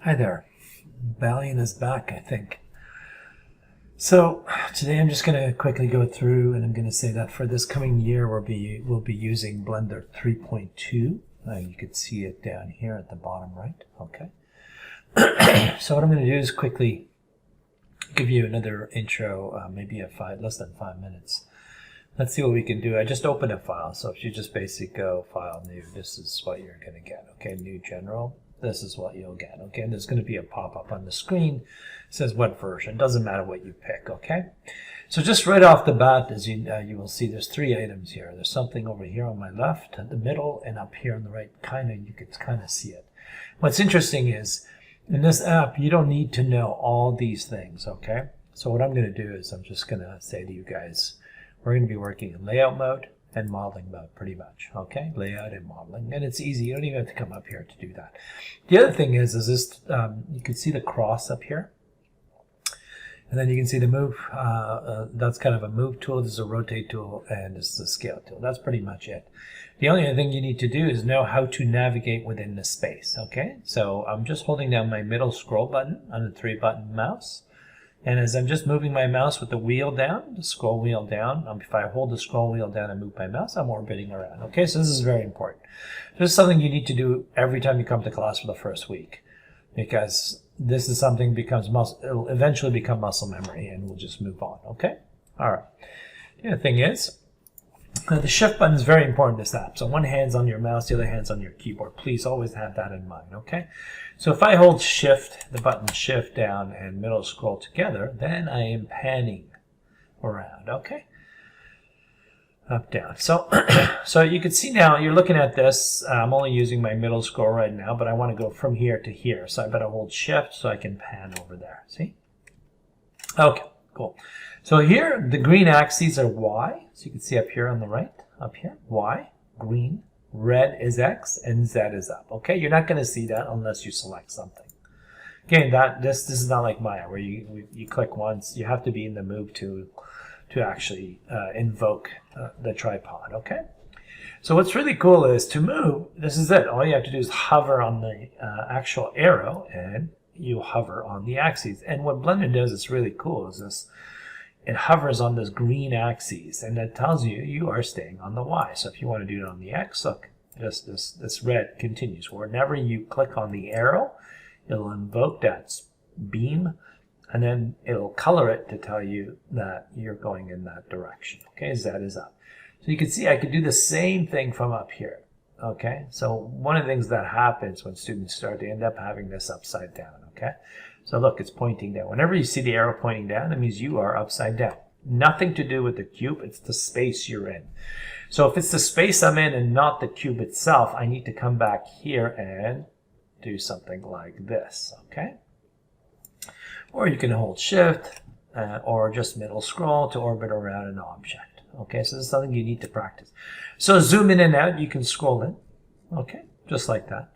Hi there. Valiant is back, I think. So today I'm just going to quickly go through and I'm going to say that for this coming year we'll be using Blender 3.2. You can see it down here at the bottom right. Okay. So what I'm going to do is quickly give you another intro, maybe less than 5 minutes. Let's see what we can do. I just opened a file, so if you just basically go File, New, this is what you're going to get. Okay, New General. This is what you'll get. Okay, and there's going to be a pop-up on the screen. It says what version. Doesn't matter what you pick. Okay, so just right off the bat, as you will see, there's 3 items here. There's something over here on my left, at the middle, and up here on the right. You can kind of see it. What's interesting is in this app, you don't need to know all these things. Okay, so what I'm going to do is I'm just going to say to you guys, we're going to be working in layout mode and modeling mode pretty much. Okay, layout and modeling, and it's easy. You don't even have to come up here to do that. The other thing is this, you can see the cross up here, and then you can see the move. That's kind of a move tool. This is a rotate tool, and this is a scale tool. That's pretty much it. The only other thing you need to do is know how to navigate within the space. Okay, so I'm just holding down my middle scroll button on the 3-button mouse. And as I'm just moving my mouse with the wheel down, the scroll wheel down, if I hold the scroll wheel down and move my mouse, I'm orbiting around. Okay, so this is very important. This is something you need to do every time you come to class for the first week, because this is something it'll eventually become muscle memory, and we'll just move on. Okay, all right. The other thing is, the shift button is very important in this app. So one hand's on your mouse, the other hand's on your keyboard. Please always have that in mind, okay? So if I hold shift, the button shift down and middle scroll together, then I am panning around, okay? Up, down. So, so you can see now, you're looking at this. I'm only using my middle scroll right now, but I want to go from here to here. So I better hold shift so I can pan over there, see? Okay, cool. So here, the green axes are Y. So you can see up here on the right, up here, Y, green, red is X, and Z is up. Okay, you're not going to see that unless you select something. Again, this is not like Maya, where you click once. You have to be in the move to actually invoke the tripod. Okay. So what's really cool is to move. This is it. All you have to do is hover on the actual arrow, and you hover on the axes. And what Blender does is really cool. Is this? It hovers on this green axis, and that tells you you are staying on the Y. So if you want to do it on the X, look, just this red continues. Whenever you click on the arrow, it'll invoke that beam, and then it'll color it to tell you that you're going in that direction. Okay, Z is up. So you can see I could do the same thing from up here. Okay, so one of the things that happens when students start, they end up having this upside down. Okay. So look, it's pointing down. Whenever you see the arrow pointing down, it means you are upside down. Nothing to do with the cube, it's the space you're in. So if it's the space I'm in and not the cube itself, I need to come back here and do something like this, okay? Or you can hold shift or just middle scroll to orbit around an object. Okay, so this is something you need to practice. So zoom in and out, you can scroll in, okay, just like that.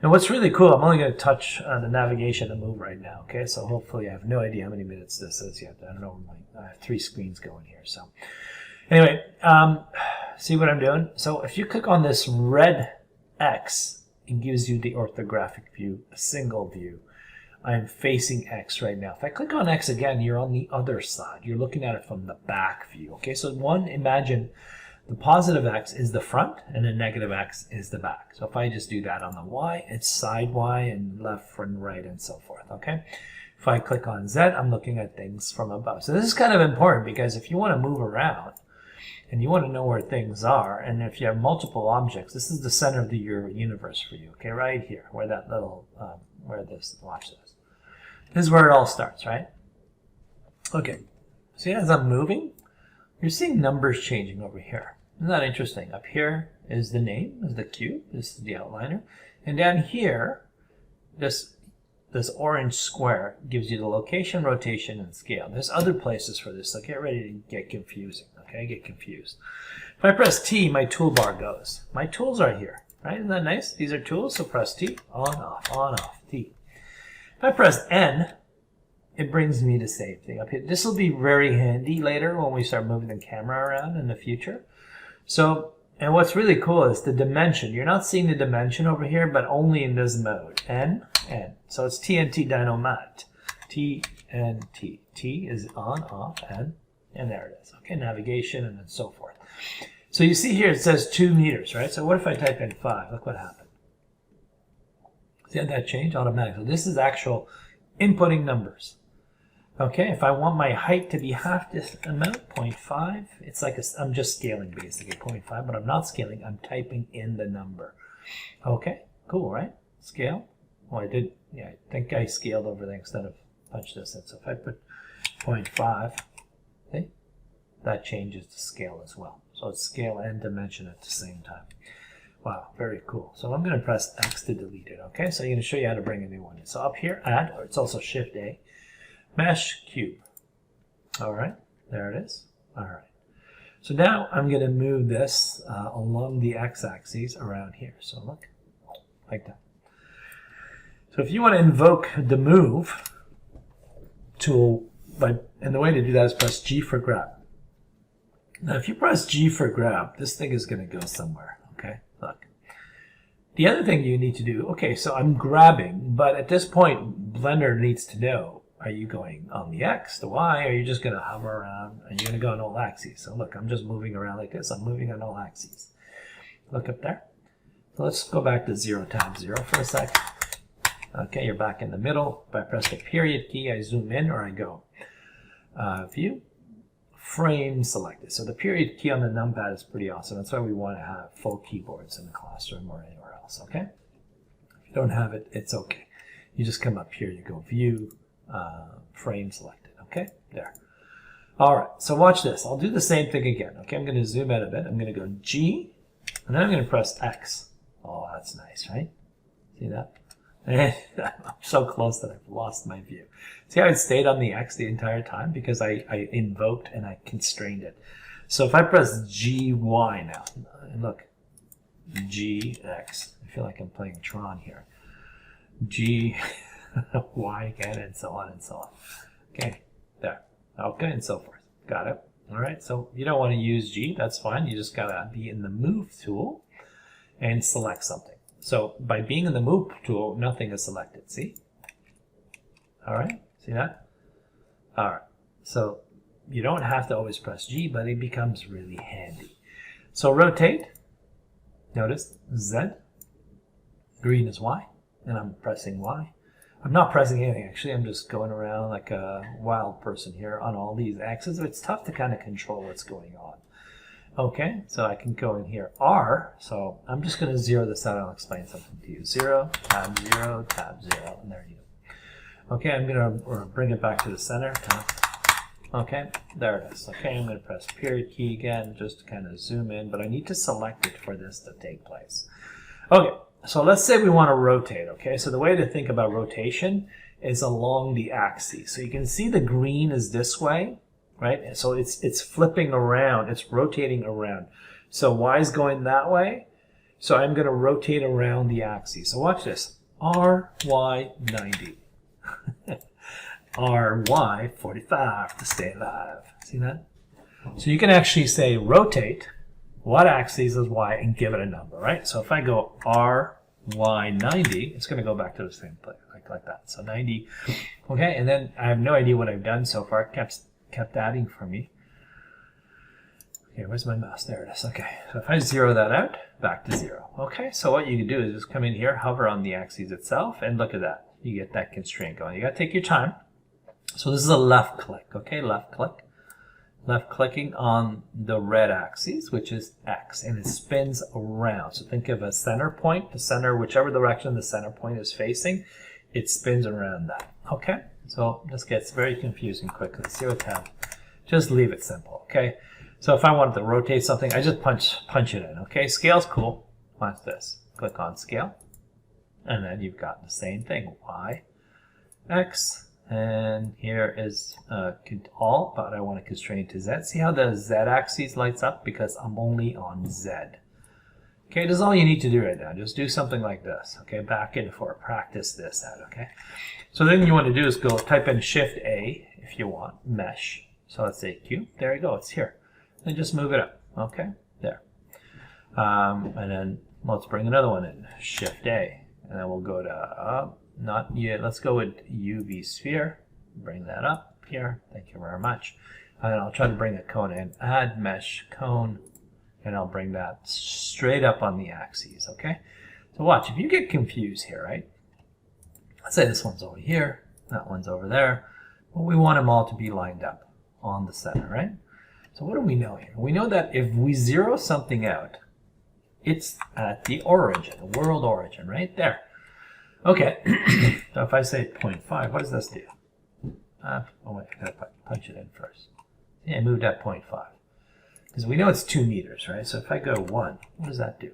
And what's really cool, I'm only going to touch the navigation and move right now, okay? So hopefully, I have no idea how many minutes this is yet. I don't know, I have 3 screens going here. So anyway, see what I'm doing? So if you click on this red X, it gives you the orthographic view, a single view. I am facing X right now. If I click on X again, you're on the other side. You're looking at it from the back view, okay? So imagine the positive X is the front, and the negative X is the back. So if I just do that on the Y, it's side Y and left and right and so forth, okay? If I click on Z, I'm looking at things from above. So this is kind of important because if you want to move around and you want to know where things are, and if you have multiple objects, this is the center of your universe for you, okay? Right here, where that little, watch this. This is where it all starts, right? Okay, see as I'm moving, you're seeing numbers changing over here. Isn't that interesting? Up here is the name, is the cube, this is the outliner. And down here, this orange square gives you the location, rotation, and scale. There's other places for this, so get ready to get confusing, okay? Get confused. If I press T, my toolbar goes. My tools are here, right? Isn't that nice? These are tools, so press T, on, off, T. If I press N, it brings me the same thing up here. This will be very handy later when we start moving the camera around in the future. So And what's really cool is the dimension. You're not seeing the dimension over here, but only in this mode. N, N. So it's TNT Dynomat. TNT. T is on, off, N, and there it is. Okay, navigation and then so forth. So you see here it says 2 meters, right? So what if I type in 5? Look what happened. See how that changed automatically? So this is actual inputting numbers. Okay, if I want my height to be half this amount, 0.5, it's like I'm just scaling basically 0.5, but I'm not scaling, I'm typing in the number. Okay, cool, right? Scale. Well, I think I scaled over there instead of punch this in. So if I put 0.5, see, that changes the scale as well. So it's scale and dimension at the same time. Wow, very cool. So I'm going to press X to delete it. Okay, so I'm going to show you how to bring a new one in. So up here, add, or it's also Shift A. Mesh cube. All right, there it is. All right. So now I'm going to move this along the x-axis around here. So look, like that. So if you want to invoke the move tool, and the way to do that is press G for grab. Now if you press G for grab, this thing is going to go somewhere. Okay, look. The other thing you need to do, okay, so I'm grabbing, but at this point, Blender needs to know, are you going on the X, the Y, or are you just going to hover around and you're going to go on all axes? So look, I'm just moving around like this. I'm moving on all axes. Look up there. So let's go back to 0 tab 0 for a sec. Okay, you're back in the middle. If I press the period key, I zoom in or I go view, frame selected. So the period key on the numpad is pretty awesome. That's why we want to have full keyboards in the classroom or anywhere else, okay? If you don't have it, it's okay. You just come up here, you go view, frame selected. Okay, there. All right, so watch this. I'll do the same thing again. Okay, I'm going to zoom out a bit. I'm going to go G, and then I'm going to press X. Oh, that's nice, right? See that? I'm so close that I've lost my view. See how it stayed on the X the entire time? Because I invoked and I constrained it. So if I press GY now, and look, GX. I feel like I'm playing Tron here. G. Y again, and so on and so on. Okay, there. Okay, and so forth. Got it. All right, so you don't want to use G, that's fine. You just gotta be in the Move tool and select something. So by being in the Move tool, nothing is selected, see? All right, see that? All right, so you don't have to always press G, but it becomes really handy. So rotate, notice Z, green is Y, and I'm pressing Y. I'm not pressing anything, actually. I'm just going around like a wild person here on all these axes. It's tough to kind of control what's going on. Okay, so I can go in here. R, so I'm just going to zero this out. I'll explain something to you. 0, tab 0, tab 0, and there you go. Okay, I'm going to bring it back to the center. Okay, there it is. Okay, I'm going to press period key again just to kind of zoom in, but I need to select it for this to take place. Okay. So let's say we want to rotate, okay? So the way to think about rotation is along the axis. So you can see the green is this way, right? So it's flipping around, it's rotating around. So Y is going that way, so I'm going to rotate around the axis. So watch this, RY 90. RY 45 to stay alive. See that? So you can actually say rotate, what axis is Y, and give it a number, right? So if I go RY90, it's going to go back to the same place, like that. So 90, okay, and then I have no idea what I've done so far. It kept adding for me. Okay, where's my mouse? There it is. Okay, so if I zero that out, back to 0. Okay, so what you can do is just come in here, hover on the axis itself, and look at that. You get that constraint going. You got to take your time. So this is a left click, okay, left click. Left clicking on the red axis, which is X, and it spins around. So think of a center point, the center, whichever direction the center point is facing, it spins around that. Okay, so this gets very confusing quickly. 0 tab, just leave it simple. Okay, so if I wanted to rotate something, I just punch it in. Okay, scale's cool. Watch this. Click on scale, and then you've got the same thing. Y, X. And here is all, but I want to constrain to Z. See how the Z axis lights up? Because I'm only on Z. Okay, this is all you need to do right now. Just do something like this. Okay, back in for practice this out. Okay, so then you want to do is go type in Shift A if you want, mesh. So let's say Q. There you go, it's here. And just move it up. Okay, there. And then let's bring another one in, Shift A. And then we'll go to, not yet, let's go with UV sphere. Bring that up here. Thank you very much. And I'll try to bring a cone in, add mesh cone, and I'll bring that straight up on the axes, okay? So watch, if you get confused here, right? Let's say this one's over here, that one's over there. Well, we want them all to be lined up on the center, right? So what do we know here? We know that if we zero something out, it's at the origin, the world origin, right there. Okay, so if I say 0.5, what does this do? Oh wait, I gotta punch it in first. Yeah, I moved at 0.5. Because we know it's 2 meters, right? So if I go 1, what does that do?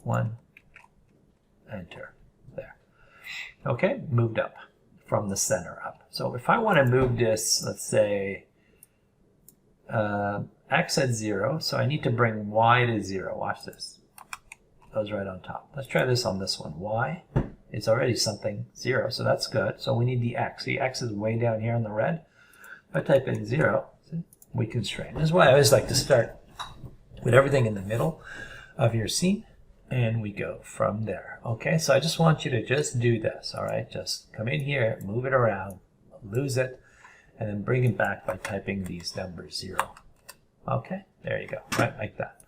1, enter, there. Okay, moved up from the center up. So if I want to move this, let's say, x at 0, so I need to bring y to 0. Watch this. Goes right on top. Let's try this on this one. Y is already something 0, so that's good. So we need the x. The x is way down here in the red. If I type in 0, we constrain. This is why I always like to start with everything in the middle of your scene, and we go from there. Okay, so I just want you to just do this, all right? Just come in here, move it around, lose it, and then bring it back by typing these numbers 0. Okay, there you go, right, like that.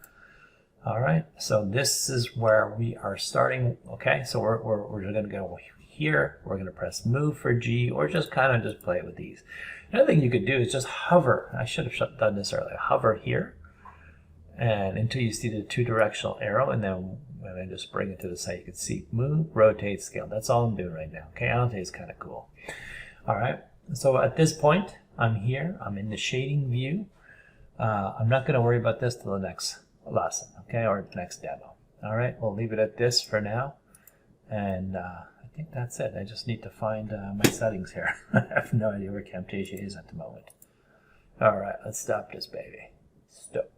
All right, so this is where we are starting. Okay, so we're going to go here. We're going to press move for G, or just kind of just play with these. Another thing you could do is just hover. I should have done this earlier. Hover here, and until you see the 2-directional arrow, and then just bring it to the side. You can see move, rotate, scale. That's all I'm doing right now. Okay, annotate is kind of cool. All right, so at this point, I'm here. I'm in the shading view. I'm not going to worry about this till the next lesson, okay, or next demo. All right, we'll leave it at this for now, and I think that's it. I just need to find my settings here. I have no idea where Camtasia is at the moment. All right, let's stop this baby. Stop.